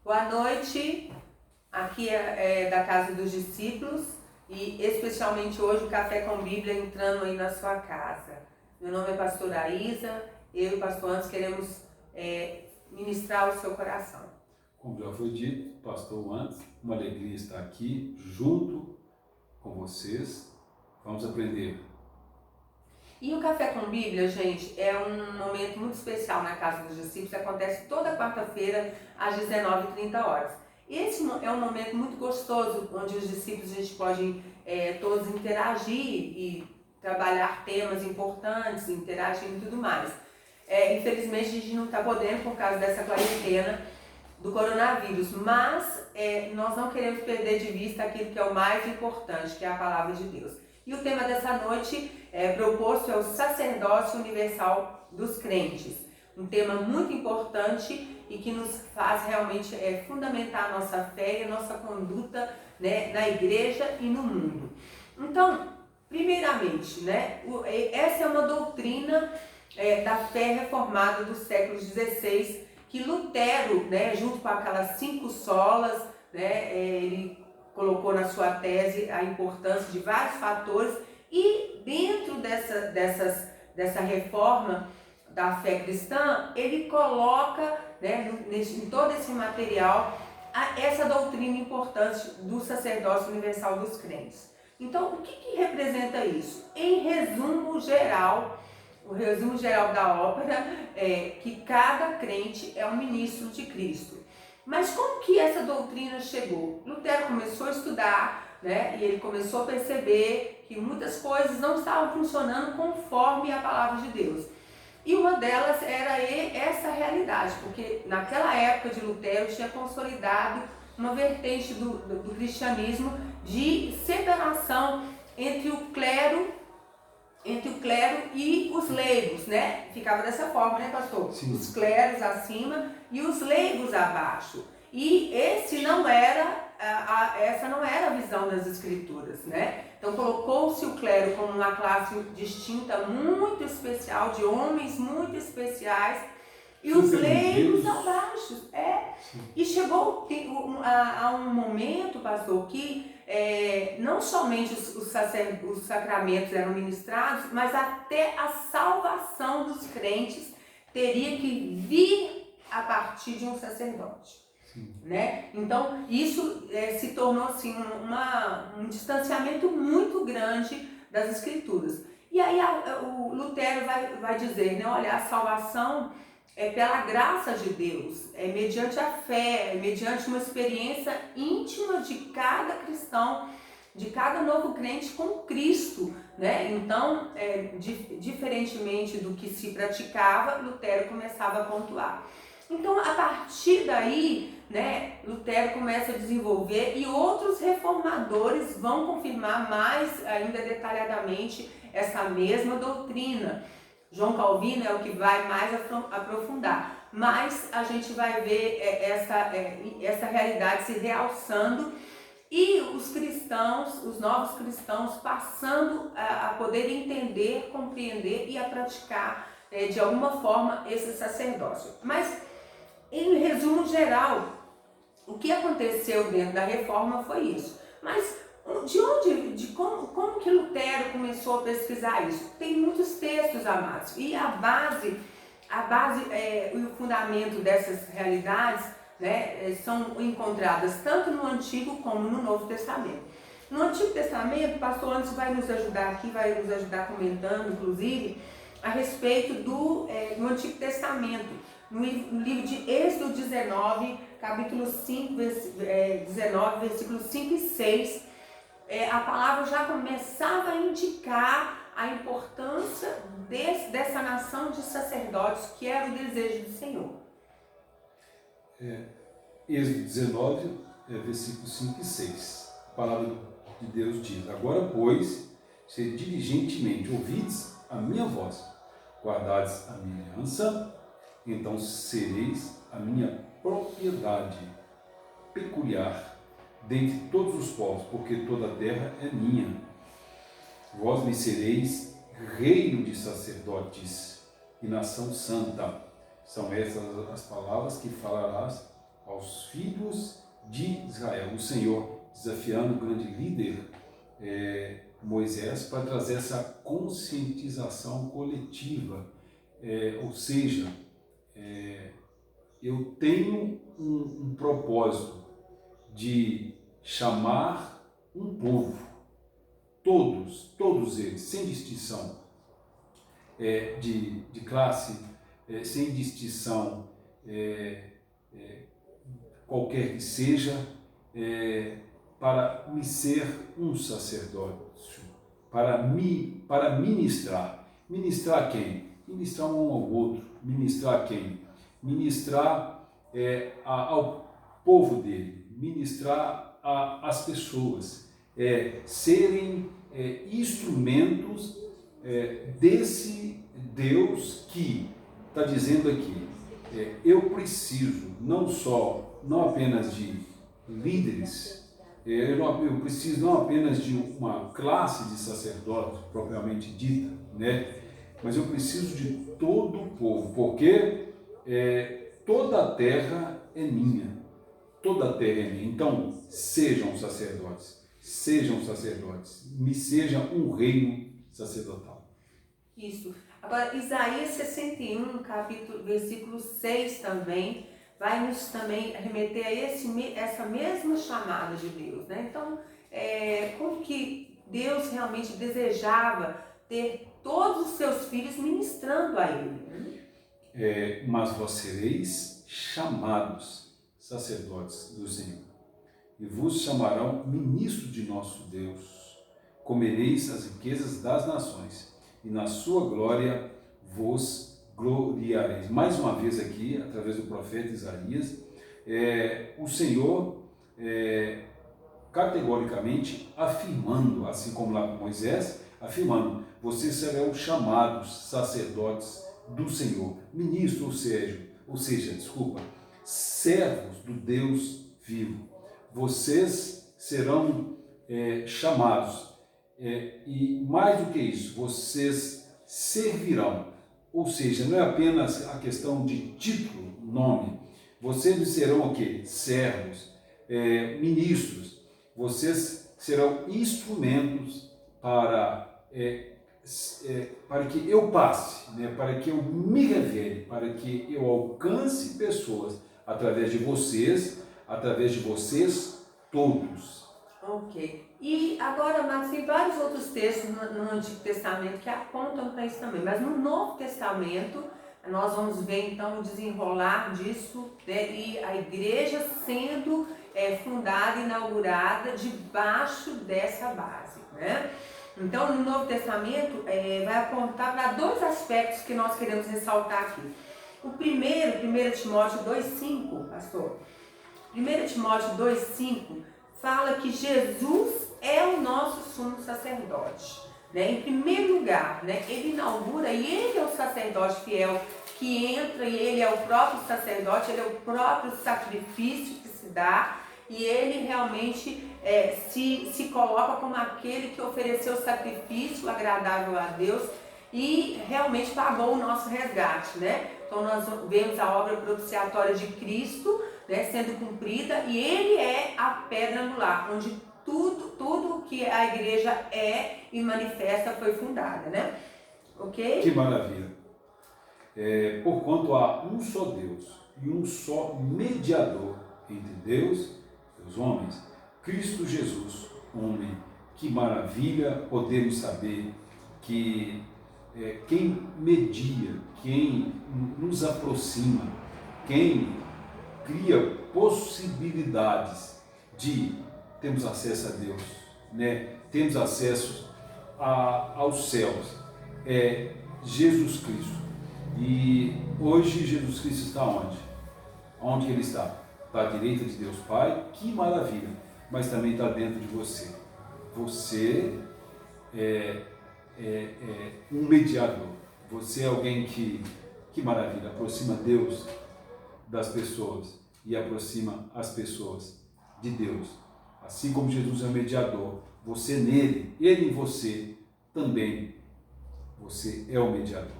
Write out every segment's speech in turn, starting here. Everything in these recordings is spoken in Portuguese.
Boa noite, aqui é da Casa dos Discípulos e especialmente hoje o Café com Bíblia entrando aí na sua casa. Meu nome é pastora Isa, eu e o pastor Anderson queremos ministrar o seu coração. Como já foi dito, pastor Anderson, uma alegria estar aqui junto com vocês. Vamos aprender. E o Café com Bíblia, gente, é um momento muito especial na Casa dos Discípulos, acontece toda quarta-feira às 19h30. Esse é um momento muito gostoso, onde os discípulos a gente pode todos interagir e trabalhar temas importantes, interagindo e tudo mais. Infelizmente a gente não está podendo por causa dessa quarentena do coronavírus, mas nós não queremos perder de vista aquilo que é o mais importante, que é a palavra de Deus. E o tema dessa noite proposto é o sacerdócio universal dos crentes. Um tema muito importante e que nos faz realmente fundamentar a nossa fé e a nossa conduta, né, na igreja e no mundo. Então, primeiramente, né, essa é uma doutrina da fé reformada do século XVI, que Lutero, né, junto com aquelas 5 solas, né, ele colocou na sua tese a importância de vários fatores e dentro dessa reforma da fé cristã, ele coloca, né, em todo esse material essa doutrina importante do sacerdócio universal dos crentes. Então, o que representa isso? Em resumo geral, o resumo geral da ópera é que cada crente é um ministro de Cristo. Mas como que essa doutrina chegou? Lutero começou a estudar, né, e ele começou a perceber que muitas coisas não estavam funcionando conforme a palavra de Deus. E uma delas era essa realidade, porque naquela época de Lutero tinha consolidado uma vertente do cristianismo de separação entre o clero e os leigos, né? Ficava dessa forma, né, pastor? Sim. Os cleros acima e os leigos abaixo. E essa não era a visão das escrituras, né? Então colocou-se o clero como uma classe distinta, muito especial, de homens muito especiais, e os leigos abaixo. E chegou a um momento, pastor, que não somente os sacramentos eram ministrados, mas até a salvação dos crentes teria que vir a partir de um sacerdote. Né? Então isso se tornou assim, um distanciamento muito grande das escrituras. E aí o Lutero vai dizer, né, olha, a salvação é pela graça de Deus, é mediante a fé, é mediante uma experiência íntima de cada cristão, de cada novo crente com Cristo, né? Então, diferentemente do que se praticava, Lutero começava a pontuar. Então, a partir daí, né, Lutero começa a desenvolver e outros reformadores vão confirmar mais ainda detalhadamente essa mesma doutrina. João Calvino é o que vai mais aprofundar, mas a gente vai ver essa realidade se realçando e os cristãos, os novos cristãos, passando a poder entender, compreender e a praticar de alguma forma esse sacerdócio. Mas, em resumo geral, o que aconteceu dentro da reforma foi isso. Mas como que Lutero começou a pesquisar isso? Tem muitos textos, amados, e a base e o fundamento dessas realidades, né, são encontradas tanto no Antigo como no Novo Testamento. No Antigo Testamento, o pastor Anderson vai nos ajudar aqui, vai nos ajudar comentando, inclusive, a respeito do Antigo Testamento. No livro de Êxodo 19, capítulo 5, 19, versículos 5 e 6, a palavra já começava a indicar a importância dessa nação de sacerdotes, que era o desejo do Senhor. Êxodo 19, versículos 5 e 6. A palavra de Deus diz: agora, pois, se diligentemente ouvides a minha voz, guardares a minha aliança, então sereis a minha propriedade peculiar dentre todos os povos, porque toda a terra é minha. Vós me sereis reino de sacerdotes e nação santa. São essas as palavras que falarás aos filhos de Israel. O Senhor desafiando o grande líder Moisés para trazer essa conscientização coletiva, ou seja, eu tenho um propósito de chamar um povo, todos eles, sem distinção de classe, sem distinção qualquer que seja, para me ser um sacerdócio, para ministrar. Ministrar quem? Ministrar um ao outro. Ministrar quem? Ministrar ao povo dele, ministrar às pessoas, serem instrumentos desse Deus que está dizendo aqui, eu preciso não apenas de líderes, eu preciso não apenas de uma classe de sacerdotes propriamente dita, né? Mas eu preciso de todo o povo, porque toda a terra é minha, toda a terra é minha. Então, sejam sacerdotes, me seja um reino sacerdotal. Isso. Agora, Isaías 61, versículo 6 também, vai nos também remeter a essa mesma chamada de Deus, né? Então, como que Deus realmente desejava ter todos os seus filhos ministrando a Ele. Mas vós sereis chamados sacerdotes do Senhor, e vos chamarão ministro de nosso Deus. Comereis as riquezas das nações, e na sua glória vos gloriareis. Mais uma vez aqui, através do profeta Isaías, o Senhor categoricamente afirmando, assim como lá com Moisés, afirmando, vocês serão chamados sacerdotes do Senhor, ministros, ou seja, servos do Deus vivo. Vocês serão chamados, e mais do que isso, vocês servirão, ou seja, não é apenas a questão de título, nome, vocês serão o quê? Servos, ministros, vocês serão instrumentos para que eu passe, né? Para que eu me revele, para que eu alcance pessoas através de vocês todos. Ok. E agora, Marcos, tem vários outros textos no Antigo Testamento que apontam para isso também, mas no Novo Testamento nós vamos ver então o desenrolar disso, né? E a igreja sendo fundada, inaugurada debaixo dessa base, né? Então, no Novo Testamento, vai apontar para dois aspectos que nós queremos ressaltar aqui. O primeiro, 1 Timóteo 2,5, pastor. 1 Timóteo 2,5 fala que Jesus é o nosso sumo sacerdote. Né? Em primeiro lugar, né? Ele inaugura e ele é o sacerdote fiel que entra e ele é o próprio sacerdote, ele é o próprio sacrifício que se dá e ele realmente se coloca como aquele que ofereceu o sacrifício agradável a Deus e realmente pagou o nosso resgate, né? Então nós vemos a obra propiciatória de Cristo, né, sendo cumprida e ele é a pedra angular, onde tudo que a igreja é e manifesta foi fundada, né? Ok? Que maravilha! Porquanto há um só Deus e um só mediador entre Deus e os homens, Cristo Jesus, homem. Que maravilha podemos saber que quem media, quem nos aproxima, quem cria possibilidades de termos acesso a Deus, né? Temos acesso aos céus, Jesus Cristo. E hoje Jesus Cristo está onde? Onde que ele está? Está à direita de Deus Pai, que maravilha, mas também está dentro de você. Você é um mediador, você é alguém que maravilha, aproxima Deus das pessoas e aproxima as pessoas de Deus. Assim como Jesus é o mediador, você nele, ele em você também, você é o mediador.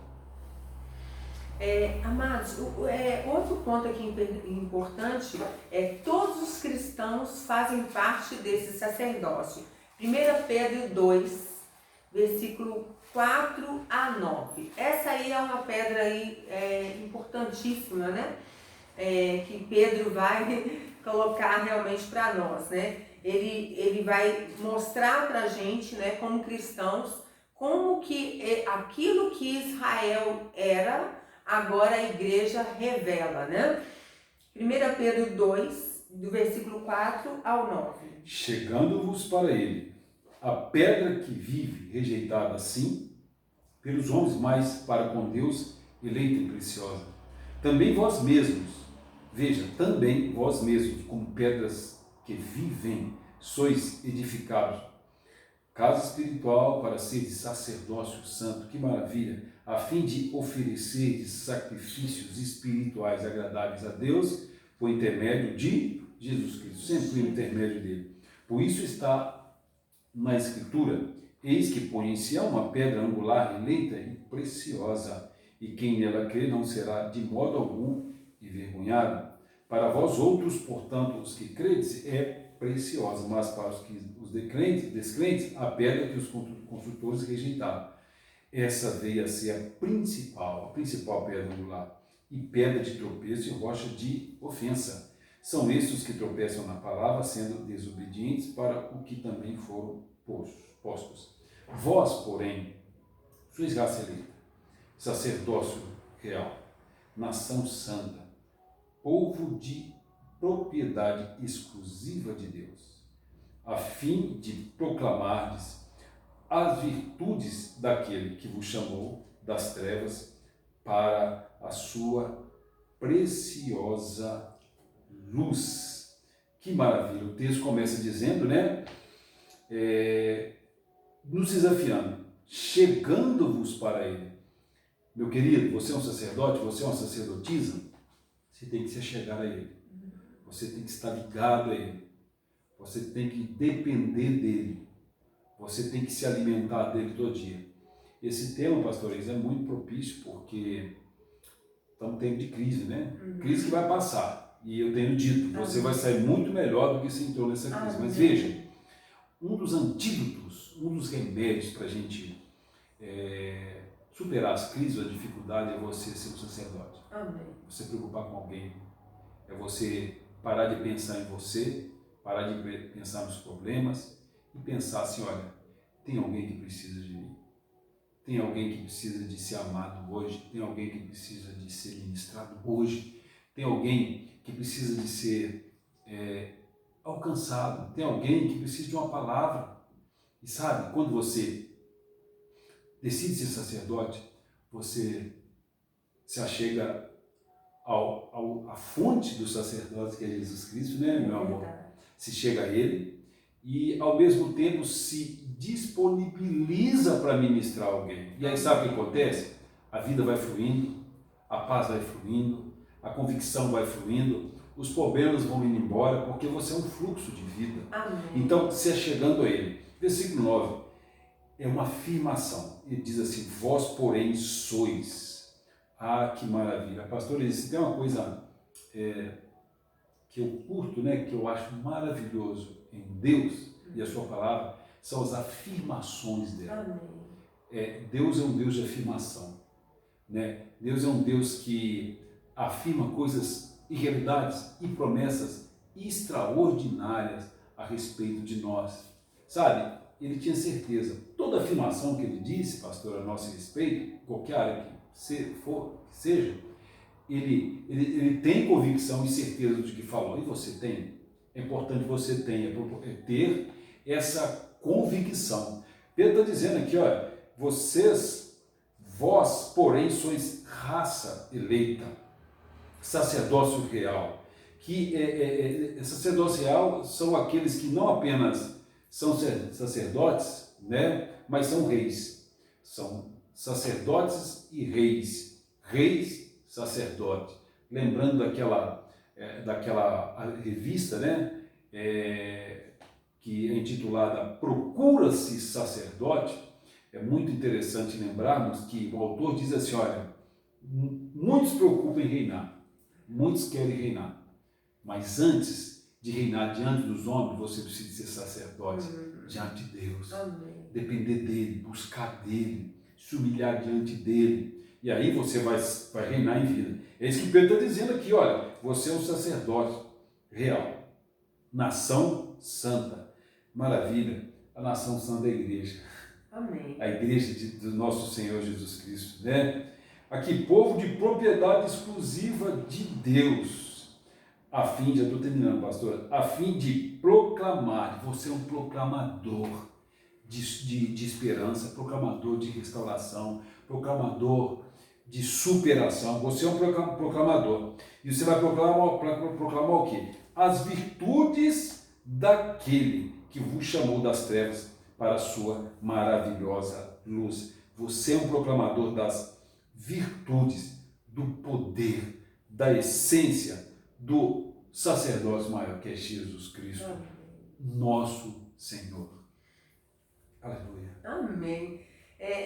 Amados, outro ponto aqui importante todos os cristãos fazem parte desse sacerdócio. 1 Pedro 2, versículo 4 a 9. Essa aí é uma pedra aí, importantíssima, né? Que Pedro vai colocar realmente para nós, né? Ele vai mostrar para a gente, né, como cristãos, como que aquilo que Israel era, agora a igreja revela, né? 1 Pedro 2, do versículo 4 ao 9. Chegando-vos para ele, a pedra que vive, rejeitada sim, pelos homens, mas para com Deus, eleita e preciosa. Também vós mesmos, veja, também vós mesmos, como pedras que vivem, sois edificados. Casa espiritual para ser de sacerdócio santo, que maravilha, a fim de oferecer sacrifícios espirituais agradáveis a Deus, por intermédio de Jesus Cristo, sempre por intermédio dele. Por isso está na Escritura, eis que põe em Sião uma pedra angular, eleita e preciosa, e quem nela crê não será de modo algum envergonhado. Para vós outros, portanto, os que credes, é preciosa, mas para os descrentes, a pedra que os construtores rejeitaram. Essa veio a ser a principal pedra angular, e pedra de tropeço e rocha de ofensa. São estes os que tropeçam na palavra, sendo desobedientes para o que também foram postos. Vós, porém, sois raça eleita, sacerdócio real, nação santa, povo de propriedade exclusiva de Deus, a fim de proclamardes as virtudes daquele que vos chamou das trevas para a sua preciosa luz. Que maravilha! O texto começa dizendo, né? Nos desafiando, chegando-vos para ele. Meu querido, você é um sacerdote, você é uma sacerdotisa, você tem que se achegar a ele. Você tem que estar ligado a ele. Você tem que depender dele. Você tem que se alimentar dele todo dia. Esse tema, pastores, é muito propício porque estamos em tempo de crise, né? Crise que vai passar. E eu tenho dito, você vai sair muito melhor do que se entrou nessa crise. Mas veja, um dos antídotos, um dos remédios para a gente superar as crises, a dificuldade, é você ser um sacerdote. Você se preocupar com alguém. É você parar de pensar em você, parar de pensar nos problemas e pensar assim, olha, tem alguém que precisa de mim. Tem alguém que precisa de ser amado hoje, tem alguém que precisa de ser ministrado hoje, tem alguém que precisa de ser alcançado, tem alguém que precisa de uma palavra. E sabe, quando você decide ser sacerdote, você se achega à fonte do sacerdote, que é Jesus Cristo, né, meu amor? Se chega a ele e, ao mesmo tempo, se disponibiliza para ministrar alguém. E aí sabe o que acontece? A vida vai fluindo, a paz vai fluindo, a convicção vai fluindo, os problemas vão indo embora, porque você é um fluxo de vida. Amém. Então, se achegando a ele. Versículo 9 é uma afirmação. Ele diz assim, vós, porém, sois. Ah, que maravilha. Pastor, tem uma coisa que eu curto, né, que eu acho maravilhoso em Deus e a sua palavra, são as afirmações dela. Amém. Deus é um Deus de afirmação, né? Deus é um Deus que afirma coisas e realidades e promessas extraordinárias a respeito de nós. Sabe, ele tinha certeza. Toda afirmação que ele disse, pastor, a nosso respeito, qualquer área que seja, ele tem convicção e certeza de que falou. E você tem? É importante que você tenha, ter essa convicção. Pedro está dizendo aqui, olha, vós, porém, sois raça eleita, sacerdócio real. Que sacerdócio real são aqueles que não apenas são sacerdotes, né, mas são reis. São sacerdotes e reis. Reis, sacerdote. Lembrando daquela revista, né, que é intitulada Procura-se Sacerdote. É muito interessante lembrarmos que o autor diz assim, olha, muitos se preocupam em reinar, muitos querem reinar, mas antes de reinar diante dos homens, você precisa ser sacerdote diante de Deus. Amém. Depender dele, buscar dele, se humilhar diante dele, e aí você vai reinar em vida. É isso que Pedro está dizendo aqui, olha, você é um sacerdote real, nação santa, maravilha, a nação santa é a igreja. Amém. A igreja do nosso Senhor Jesus Cristo, né? Aqui, povo de propriedade exclusiva de Deus, a fim de, eu estou terminando, pastor, a fim de proclamar, você é um proclamador de esperança, proclamador de restauração, proclamador de superação, você é um proclamador, e você vai proclamar o quê? As virtudes daquele que vos chamou das trevas para a sua maravilhosa luz. Você é um proclamador das virtudes, do poder, da essência do sacerdócio maior, que é Jesus Cristo, nosso Senhor. Aleluia. Amém.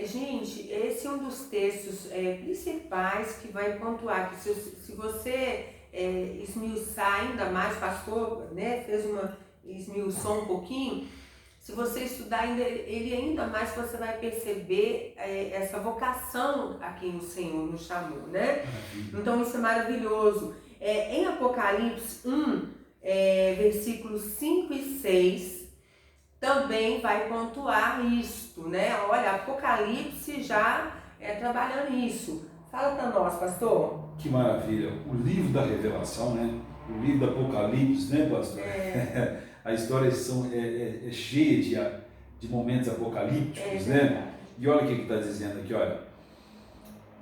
Gente, esse é um dos textos principais que vai pontuar que se você esmiuçar ainda mais, pastor, né, esmiuçou um pouquinho, se você estudar ele ainda mais, você vai perceber essa vocação a quem o Senhor nos chamou, né? Então isso é maravilhoso. Em Apocalipse 1, versículos 5 e 6, também vai pontuar isto, né? Olha, Apocalipse já trabalhando isso. Fala para nós, pastor. Que maravilha. O livro da revelação, né? O livro do Apocalipse, né, pastor? A história é cheia de momentos apocalípticos, né? E olha o que está dizendo aqui, olha.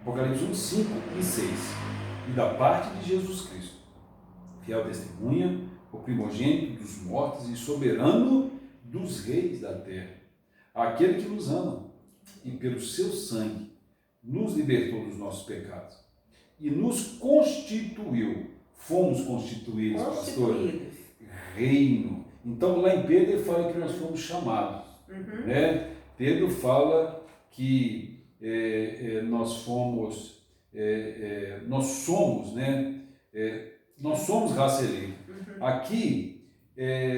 Apocalipse 1, 5 e 6. E da parte de Jesus Cristo, fiel testemunha, o primogênito dos mortos e soberano dos reis da terra, aquele que nos ama e pelo seu sangue nos libertou dos nossos pecados e nos constituiu, fomos constituídos, pastor, reino. Então lá em Pedro ele fala que nós fomos chamados, né? Pedro fala que nós somos, né? Nós somos raça eleita. Aqui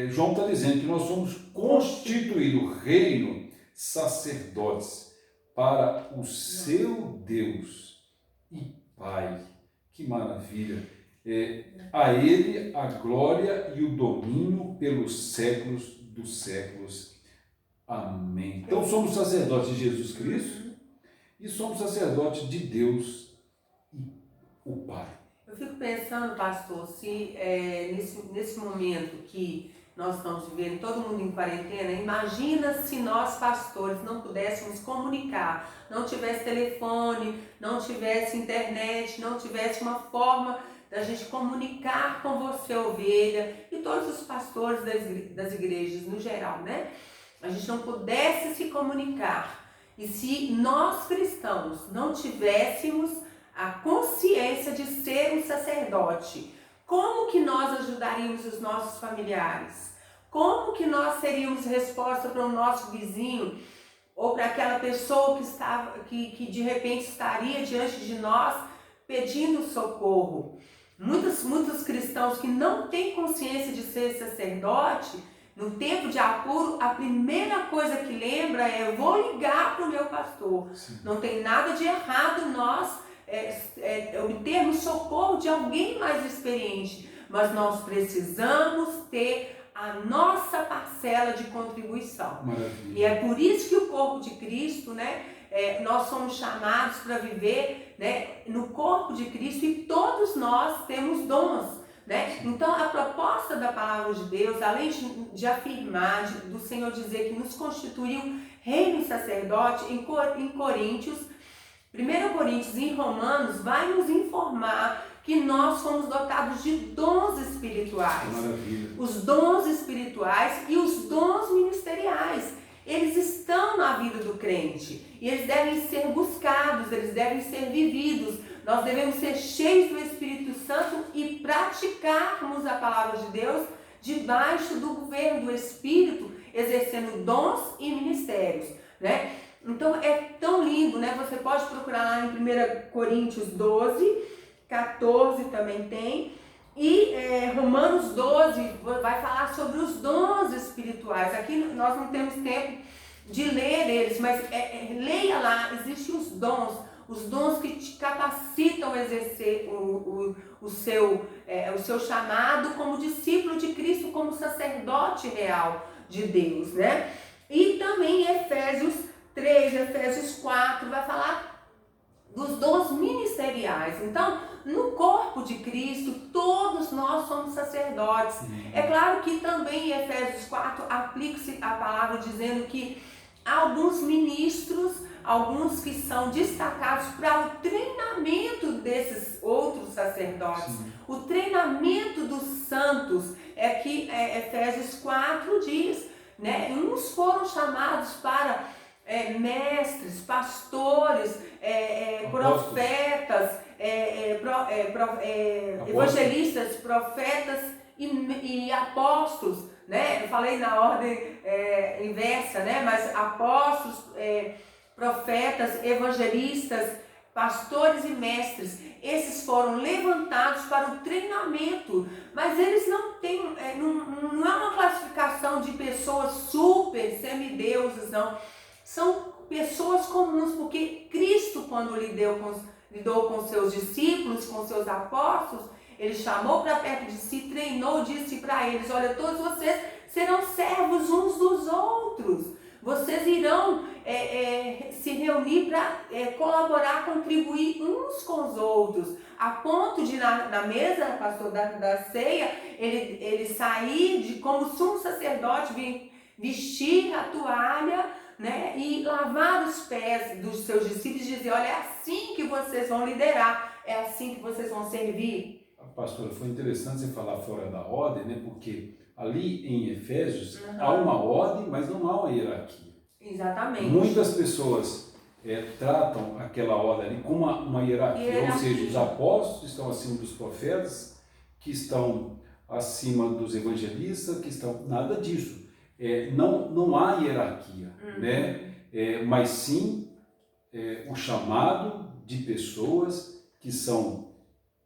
João está dizendo que nós somos constituídos reino, sacerdotes para o seu Deus e Pai. Que maravilha! A Ele a glória e o domínio pelos séculos dos séculos. Amém. Então somos sacerdotes de Jesus Cristo e somos sacerdotes de Deus e o Pai. Eu fico pensando, pastor, se nesse momento que nós estamos vivendo, todo mundo em quarentena, imagina se nós, pastores, não pudéssemos comunicar, não tivesse telefone, não tivesse internet, não tivesse uma forma da gente comunicar com você, ovelha, e todos os pastores das igrejas no geral, né? A gente não pudesse se comunicar. E se nós cristãos não tivéssemos a consciência de ser um sacerdote, como que nós ajudaríamos os nossos familiares? Como que nós seríamos resposta para o nosso vizinho ou para aquela pessoa que de repente estaria diante de nós pedindo socorro? Muitos cristãos que não têm consciência de ser sacerdote, no tempo de apuro, a primeira coisa que lembra é: eu vou ligar para o meu pastor. Sim. Não tem nada de errado nós obtermos socorro de alguém mais experiente, mas nós precisamos ter a nossa parcela de contribuição. Maravilha. E é por isso que o corpo de Cristo, né, nós somos chamados para viver, né, no corpo de Cristo, e todos nós temos dons, né? Então a proposta da palavra de Deus, além de afirmar, do Senhor dizer que nos constituiu reino e sacerdote, em Coríntios, 1 Coríntios e Romanos, vai nos informar que nós somos dotados de dons espirituais. Maravilha. Os dons espirituais e os dons ministeriais, eles estão na vida do crente e eles devem ser buscados, eles devem ser vividos. Nós devemos ser cheios do Espírito Santo e praticarmos a palavra de Deus debaixo do governo do Espírito, exercendo dons e ministérios, né? Então é tão lindo, né? Você pode procurar lá em 1 Coríntios 12, 14 também tem. E Romanos 12 vai falar sobre os dons espirituais. Aqui nós não temos tempo de ler eles, mas leia lá, existem os dons que te capacitam a exercer o seu chamado como discípulo de Cristo, como sacerdote real de Deus, né? E também Efésios 3, Efésios 4, vai falar dos dons ministeriais. Então, no corpo de Cristo, todos nós somos sacerdotes. É claro que também em Efésios 4 aplica-se a palavra dizendo que há alguns ministros, alguns que são destacados para o treinamento desses outros sacerdotes. Sim. O treinamento dos santos é que Efésios 4 diz, né? Uns foram chamados para mestres, pastores, profetas, evangelistas, profetas e apóstolos, né? Eu falei na ordem inversa, né? Mas apóstolos, profetas, evangelistas, pastores e mestres, esses foram levantados para o treinamento, mas eles não têm, não é uma classificação de pessoas super semideuses, não. São pessoas comuns, porque Cristo, quando lidou com seus discípulos, com seus apóstolos, ele chamou para perto de si, treinou, disse para eles: olha, todos vocês serão servos uns dos outros. Vocês irão se reunir para colaborar, contribuir uns com os outros, a ponto de na mesa, pastor, da ceia, ele sair como sumo sacerdote, vir vestir a toalha, né, e lavar os pés dos seus discípulos e dizer: olha, é assim que vocês vão liderar, é assim que vocês vão servir. Pastora, foi interessante você falar fora da ordem, né? Porque ali em Efésios há uma ordem, mas não há uma hierarquia. Exatamente. Muitas pessoas tratam aquela ordem ali como uma hierarquia, ou seja, os apóstolos estão acima dos profetas, que estão acima dos evangelistas, que estão... Nada disso. Não há hierarquia, né? Mas sim o chamado de pessoas que são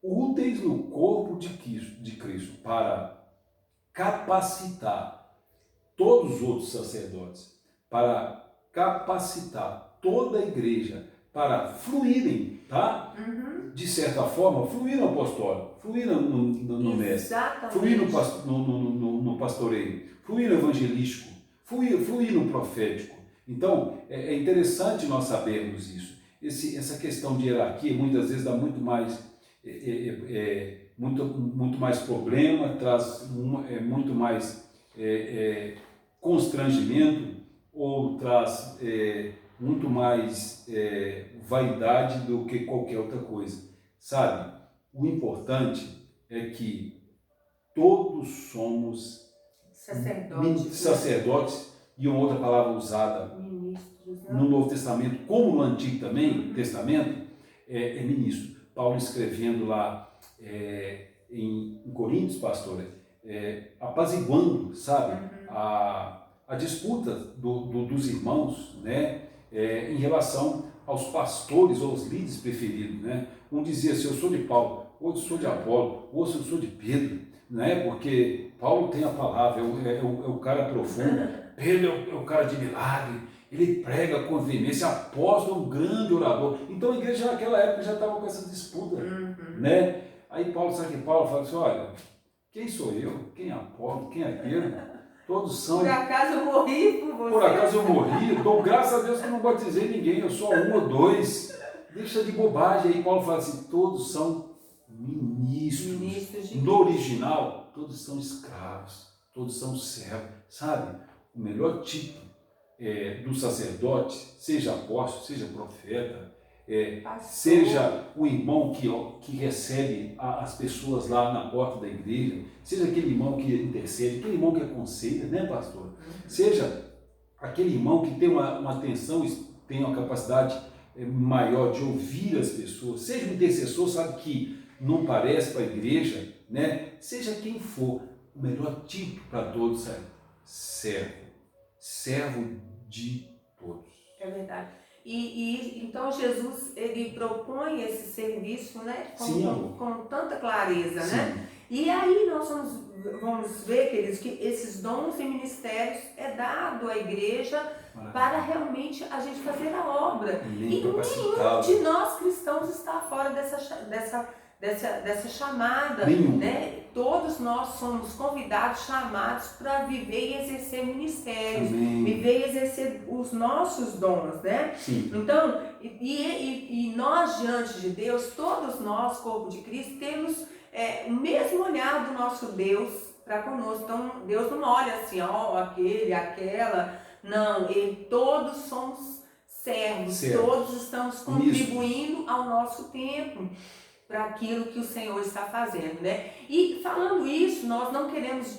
úteis no corpo de Cristo para capacitar todos os outros sacerdotes, para capacitar toda a igreja para fluírem, tá? De certa forma, fluir no apostólico, fluir no mestre, fluir no pastoreio, fluir no evangelístico, fluir no profético. Então, é interessante nós sabermos isso. Essa questão de hierarquia muitas vezes dá muito mais muito mais problema, traz muito mais constrangimento, ou traz muito mais vaidade do que qualquer outra coisa. Sabe, o importante é que todos somos sacerdotes, e uma outra palavra usada no Novo Testamento, como no Antigo também, Testamento, é ministro. Paulo escrevendo lá em Coríntios, pastor, apaziguando, sabe, a disputa dos irmãos, né, em relação aos pastores ou aos líderes preferidos, né? Um dizia assim: eu sou de Paulo, outro sou de Apolo, outro eu sou de Pedro, né? Porque Paulo tem a palavra, é o cara profundo, Pedro é o cara de milagre, ele prega com veemência, apóstolo é um grande orador. Então a igreja naquela época já estava com essa disputa, né? Aí Paulo, sabe que Paulo fala assim: olha, quem sou eu? Quem é Apolo? Quem é Pedro? Todos são... Por acaso eu morri por você. Por acaso eu morri, dou graças a Deus que eu não batizei ninguém, eu sou um ou dois. Deixa de bobagem. Aí Paulo fala assim: todos são ministros. No original, todos são escravos, todos são servos. Sabe, o melhor tipo do sacerdote, seja apóstolo, seja profeta, seja o irmão que recebe as pessoas lá na porta da igreja, seja aquele irmão que intercede, aquele irmão que aconselha, né, pastor? Seja aquele irmão que tem uma atenção, tem uma capacidade maior de ouvir as pessoas, seja um intercessor, sabe, que não parece para a igreja, né? Seja quem for, o melhor tipo para todos é servo de todos. É verdade. Então Jesus, ele propõe esse serviço, né, com tanta clareza, Sim. né? E aí nós vamos ver, queridos, que esses dons e ministérios é dado à igreja para realmente a gente fazer a obra. E nenhum de nós cristãos está fora dessa chamada, né? Todos nós somos convidados, chamados para viver e exercer ministérios, viver e exercer os nossos dons, né? Sim. Então, e nós diante de Deus, todos nós, corpo de Cristo, temos o mesmo olhar do nosso Deus para conosco. Então, Deus não olha assim, ó, aquele, aquela, não, todos somos servos, todos estamos contribuindo ao nosso tempo, para aquilo que o Senhor está fazendo, né? E falando isso, nós não queremos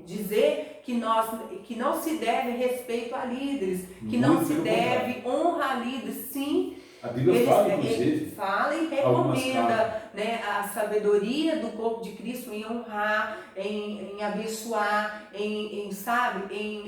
dizer que não se deve respeito a líderes, que não se deve honra a líderes. Sim, a Bíblia fala, inclusive, fala e recomenda, né, a sabedoria do corpo de Cristo em honrar, em abençoar, em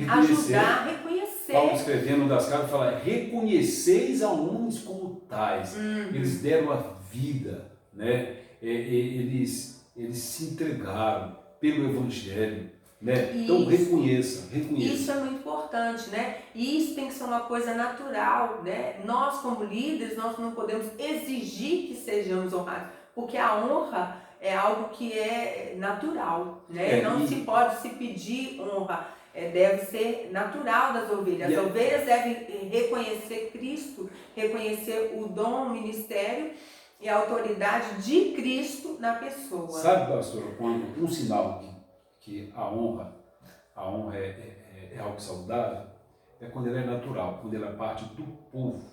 ajudar, reconhecer. Paulo escrevendo das cartas fala: reconheceis a homens como tais. Eles deram a vida, né? Eles se entregaram pelo Evangelho, né? Então reconheça. Isso é muito importante, né? E isso tem que ser uma coisa natural, né? Nós como líderes, nós não podemos exigir que sejamos honrados, porque a honra é algo que é natural, né? Não se pode se pedir honra. Deve ser natural das ovelhas. As ovelhas devem reconhecer Cristo, reconhecer o dom, o ministério e a autoridade de Cristo na pessoa. Sabe, pastor, quando um sinal que a honra é algo saudável, é quando ela é natural, quando ela parte do povo,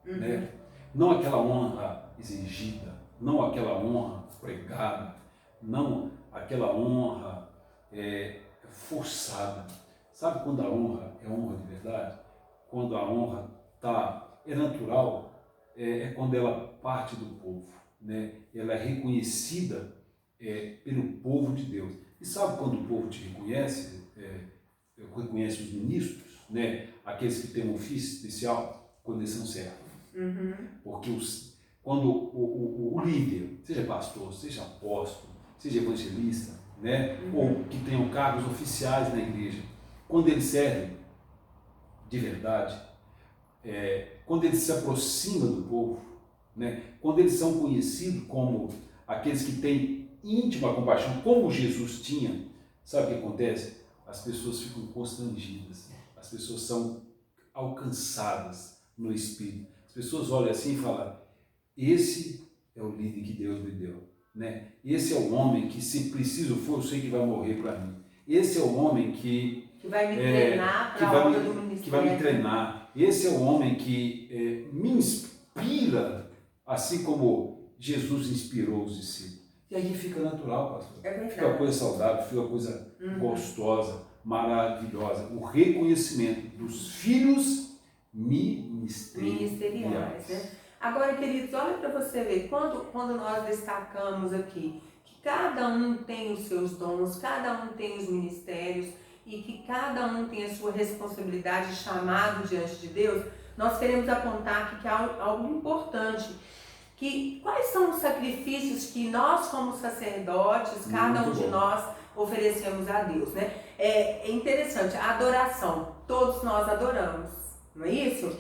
né? Não aquela honra exigida, não aquela honra pregada, não aquela honra forçada. Sabe quando a honra é honra de verdade? Quando a honra é natural, é quando ela parte do povo, né? Ela é reconhecida pelo povo de Deus. E sabe quando o povo te reconhece? Reconhece os ministros, né? Aqueles que têm um ofício especial, quando eles são servos. Porque quando o líder, seja pastor, seja apóstolo, seja evangelista, né? Ou que tenham cargos oficiais na igreja, quando eles servem de verdade, quando eles se aproximam do povo, né? Quando eles são conhecidos como aqueles que têm íntima compaixão, como Jesus tinha, sabe o que acontece? As pessoas ficam constrangidas, as pessoas são alcançadas no Espírito. As pessoas olham assim e falam: esse é o líder que Deus me deu, né? Esse é o homem que, se preciso for, eu sei que vai morrer para mim. Esse é o homem que vai me treinar para a obra do ministério. Que vai me treinar. Esse é o homem que me inspira, assim como Jesus inspirou os discípulos. E aí fica natural, pastor. Fica uma coisa saudável, fica uma coisa gostosa, maravilhosa. O reconhecimento dos filhos ministeriais, né? Agora, queridos, olha para você ver, quando nós destacamos aqui que cada um tem os seus dons, cada um tem os ministérios e que cada um tem a sua responsabilidade, chamado diante de Deus, nós queremos apontar aqui que há algo importante. Quais são os sacrifícios que nós, como sacerdotes, cada um de nós oferecemos a Deus, né? É interessante, a adoração, todos nós adoramos, não é isso?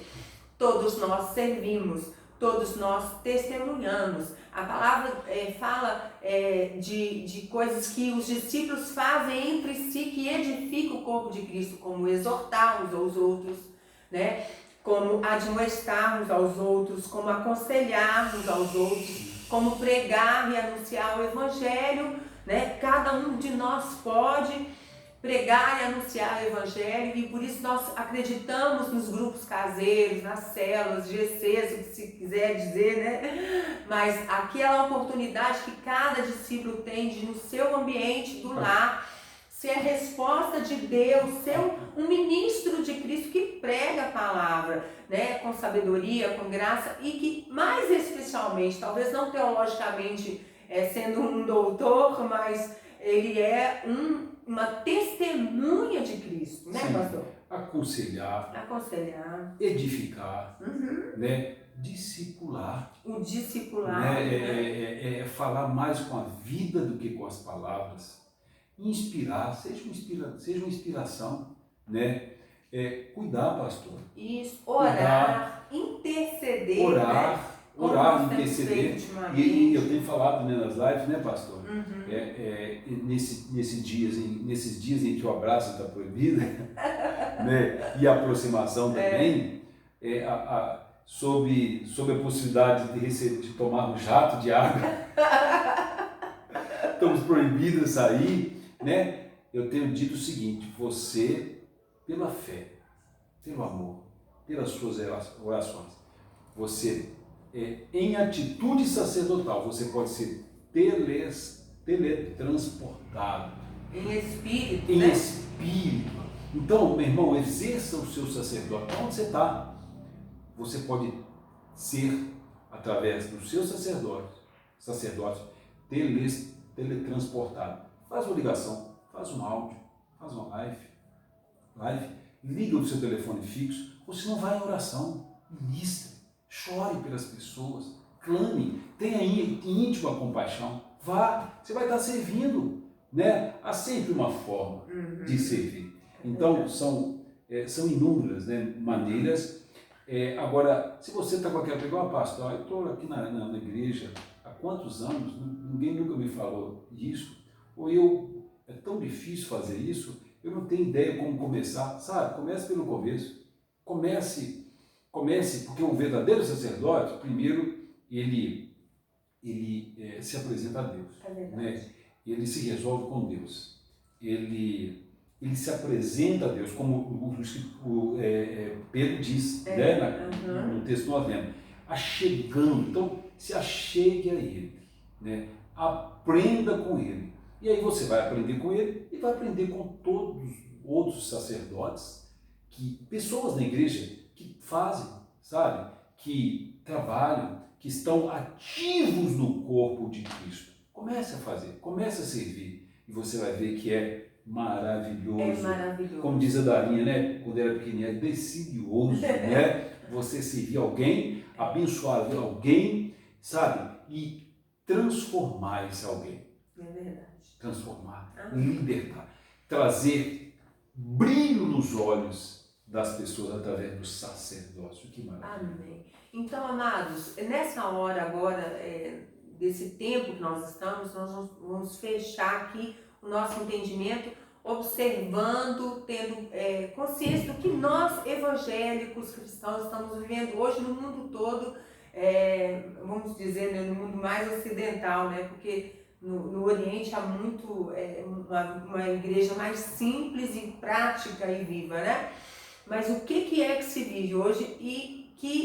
Todos nós servimos, todos nós testemunhamos. A palavra fala de coisas que os discípulos fazem entre si, que edificam o corpo de Cristo, como exortar uns aos outros, né? Como admoestarmos aos outros, como aconselharmos aos outros, como pregar e anunciar o Evangelho, né? Cada um de nós pode pregar e anunciar o Evangelho, e por isso nós acreditamos nos grupos caseiros, nas células, GCs, se quiser dizer, né? Mas aquela oportunidade que cada discípulo tem de, no seu ambiente do lar, ser a resposta de Deus, ser um ministro de Cristo que prega a palavra, né, com sabedoria, com graça, e que, mais especialmente, talvez não teologicamente sendo um doutor, mas ele é uma testemunha de Cristo, né, Sim. pastor? aconselhar, edificar, né? Discipular. O discipular. Né? Falar mais com a vida do que com as palavras. Inspirar, seja uma inspiração, né? Cuidar, pastor. Isso, orar, interceder. Orar, interceder. E eu tenho falado, né, nas lives, né, pastor? Nesses dias em que o abraço está proibido, né, e a aproximação também, sobre a possibilidade de tomar um jato de água, estamos proibidos de sair, né? Eu tenho dito o seguinte: você, pela fé, pelo amor, pelas suas orações, você, em atitude sacerdotal, você pode ser teletransportado. Em espírito, em né? espírito. Então, meu irmão, exerça o seu sacerdócio. Onde você está? Você pode ser, através do seu sacerdócio, teletransportado. Faz uma ligação, faz um áudio, faz uma live, liga o seu telefone fixo, ou se não vai em oração, ministre, chore pelas pessoas, clame, tenha íntima compaixão, vá, você vai estar servindo, né? Há sempre uma forma de servir. Então, são inúmeras, né, maneiras. Agora, se você está com aquela pergunta, pastor, eu estou aqui na igreja há quantos anos, ninguém nunca me falou isso, ou é tão difícil fazer isso, eu não tenho ideia como começar, sabe? Comece pelo começo. Comece, porque o verdadeiro sacerdote, primeiro, ele se apresenta a Deus, né? Ele se resolve com Deus, ele se apresenta a Deus, como o Pedro diz, né? No texto nós lemos, achegando. Então, se achegue a Ele, né? Aprenda com Ele, e aí você vai aprender com Ele e vai aprender com todos os outros sacerdotes, pessoas na igreja que fazem, sabe? Que trabalham, que estão ativos no corpo de Cristo. Comece a fazer, comece a servir, e você vai ver que é maravilhoso. É maravilhoso. Como diz a Darinha, né? Quando era pequenininha, é delicioso, né? Você servir alguém, abençoar alguém, sabe? E transformar esse alguém. É verdade. Transformar, libertar, trazer brilho nos olhos das pessoas através do sacerdócio. Que maravilha. Amém. Então, amados, nessa hora agora, desse tempo que nós estamos, nós vamos fechar aqui o nosso entendimento, observando, tendo consciência do que nós, evangélicos, cristãos, estamos vivendo hoje no mundo todo, vamos dizer, né, no mundo mais ocidental, né, porque no Oriente há muito, uma igreja mais simples e prática e viva, né? Mas o que é que se vive hoje e que